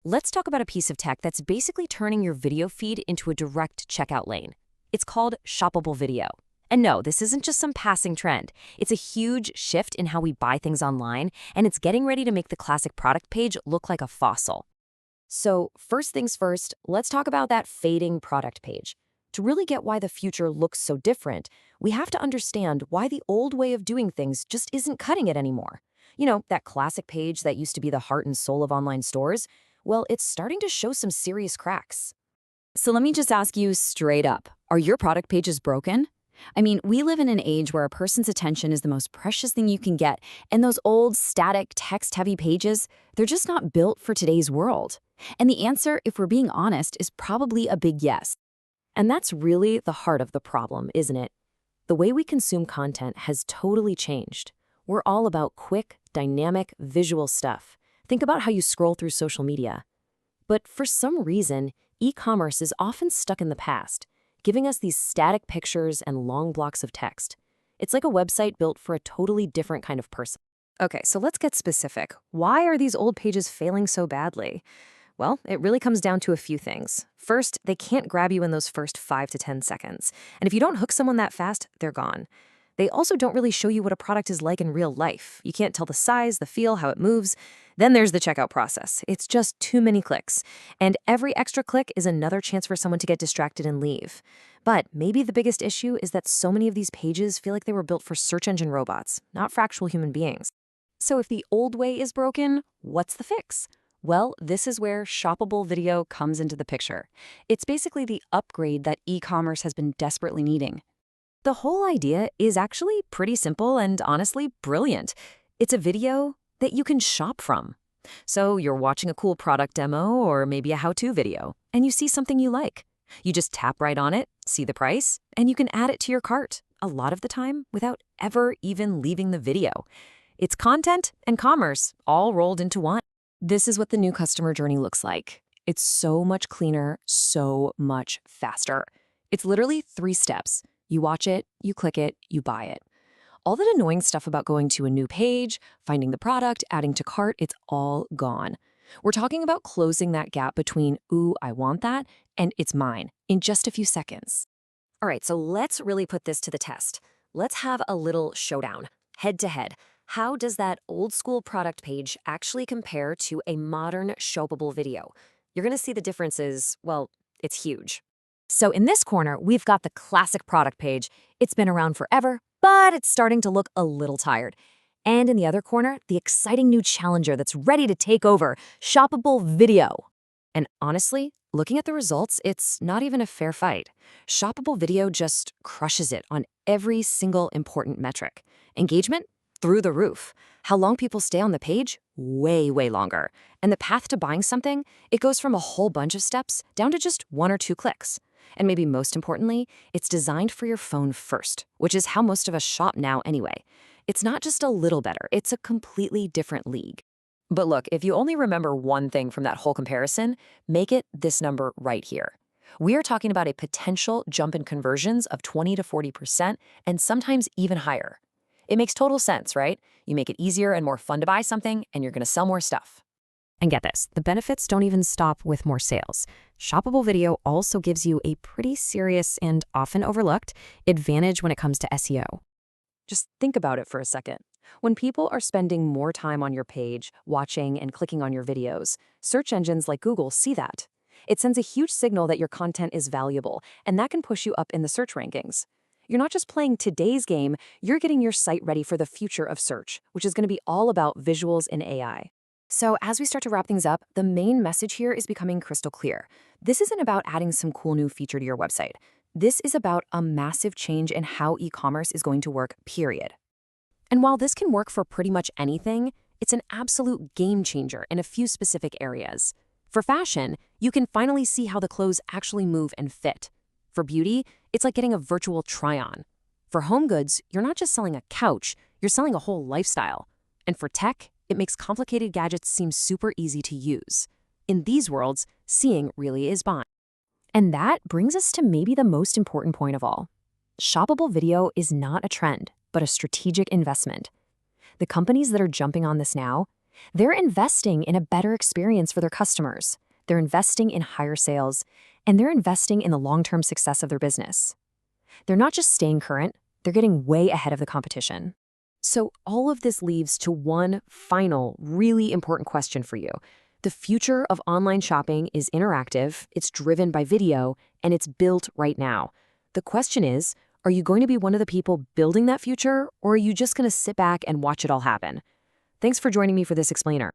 Let's talk about a piece of tech that's basically turning your video feed into a direct checkout lane. It's called Shoppable Video. And no, this isn't just some passing trend. It's a huge shift in how we buy things online, and it's getting ready to make the classic product page look like a fossil. So, first things first, let's talk about that fading product page. To really get why the future looks so different, we have to understand why the old way of doing things just isn't cutting it anymore. You know, that classic page that used to be the heart and soul of online stores? Well, it's starting to show some serious cracks. So let me just ask you straight up, are your product pages broken? I mean, we live in an age where a person's attention is the most precious thing you can get, and those old, static, text-heavy pages, they're just not built for today's world. And the answer, if we're being honest, is probably a big yes. And that's really the heart of the problem, isn't it? The way we consume content has totally changed. We're all about quick, dynamic, visual stuff. Think about how you scroll through social media. But for some reason, e-commerce is often stuck in the past, giving us these static pictures and long blocks of text. It's like a website built for a totally different kind of person. Okay, so let's get specific. Why are these old pages failing so badly? Well, it really comes down to a few things. First, they can't grab you in those first 5 to 10 seconds. And if you don't hook someone that fast, they're gone. They also don't really show you what a product is like in real life. You can't tell the size, the feel, how it moves. Then there's the checkout process. It's just too many clicks. And every extra click is another chance for someone to get distracted and leave. But maybe the biggest issue is that so many of these pages feel like they were built for search engine robots, not for actual human beings. So if the old way is broken, what's the fix? Well, this is where Shoppable Video comes into the picture. It's basically the upgrade that e-commerce has been desperately needing. The whole idea is actually pretty simple and honestly brilliant. It's a video that you can shop from. So you're watching a cool product demo or maybe a how-to video, and you see something you like. You just tap right on it, see the price, and you can add it to your cart, a lot of the time without ever even leaving the video. It's content and commerce all rolled into one. This is what the new customer journey looks like. It's so much cleaner, so much faster. It's literally 3 steps. You watch it, you click it, you buy it. All that annoying stuff about going to a new page, finding the product, adding to cart, it's all gone. We're talking about closing that gap between, ooh, I want that, and it's mine in just a few seconds. All right, so let's really put this to the test. Let's have a little showdown, head to head. How does that old school product page actually compare to a modern shoppable video? You're gonna see the differences, well, it's huge. So in this corner, we've got the classic product page. It's been around forever, but it's starting to look a little tired. And in the other corner, the exciting new challenger that's ready to take over, Shoppable Video. And honestly, looking at the results, it's not even a fair fight. Shoppable Video just crushes it on every single important metric. Engagement? Through the roof. How long people stay on the page? Way, way longer. And the path to buying something? It goes from a whole bunch of steps down to just 1 or 2 clicks. And maybe most importantly, it's designed for your phone first, which is how most of us shop now anyway. It's not just a little better, it's a completely different league. But look, if you only remember one thing from that whole comparison, make it this number right here. We are talking about a potential jump in conversions of 20 to 40%, and sometimes even higher. It makes total sense, right? You make it easier and more fun to buy something, and you're going to sell more stuff. And get this, the benefits don't even stop with more sales. Shoppable Video also gives you a pretty serious and often overlooked advantage when it comes to SEO. Just think about it for a second. When people are spending more time on your page, watching and clicking on your videos, search engines like Google see that. It sends a huge signal that your content is valuable, and that can push you up in the search rankings. You're not just playing today's game, you're getting your site ready for the future of search, which is going to be all about visuals and AI. So as we start to wrap things up, the main message here is becoming crystal clear. This isn't about adding some cool new feature to your website. This is about a massive change in how e-commerce is going to work, period. And while this can work for pretty much anything, it's an absolute game changer in a few specific areas. For fashion, you can finally see how the clothes actually move and fit. For beauty, it's like getting a virtual try-on. For home goods, you're not just selling a couch, you're selling a whole lifestyle. And for tech, it makes complicated gadgets seem super easy to use. In these worlds, seeing really is buying. And that brings us to maybe the most important point of all. Shoppable Video is not a trend, but a strategic investment. The companies that are jumping on this now, They're investing in a better experience for their customers. They're investing in higher sales, and they're investing in the long-term success of their business. They're not just staying current, they're getting way ahead of the competition. So all of this leads to one final, really important question for you. The future of online shopping is interactive, it's driven by video, and it's built right now. The question is, are you going to be one of the people building that future, or are you just going to sit back and watch it all happen? Thanks for joining me for this explainer.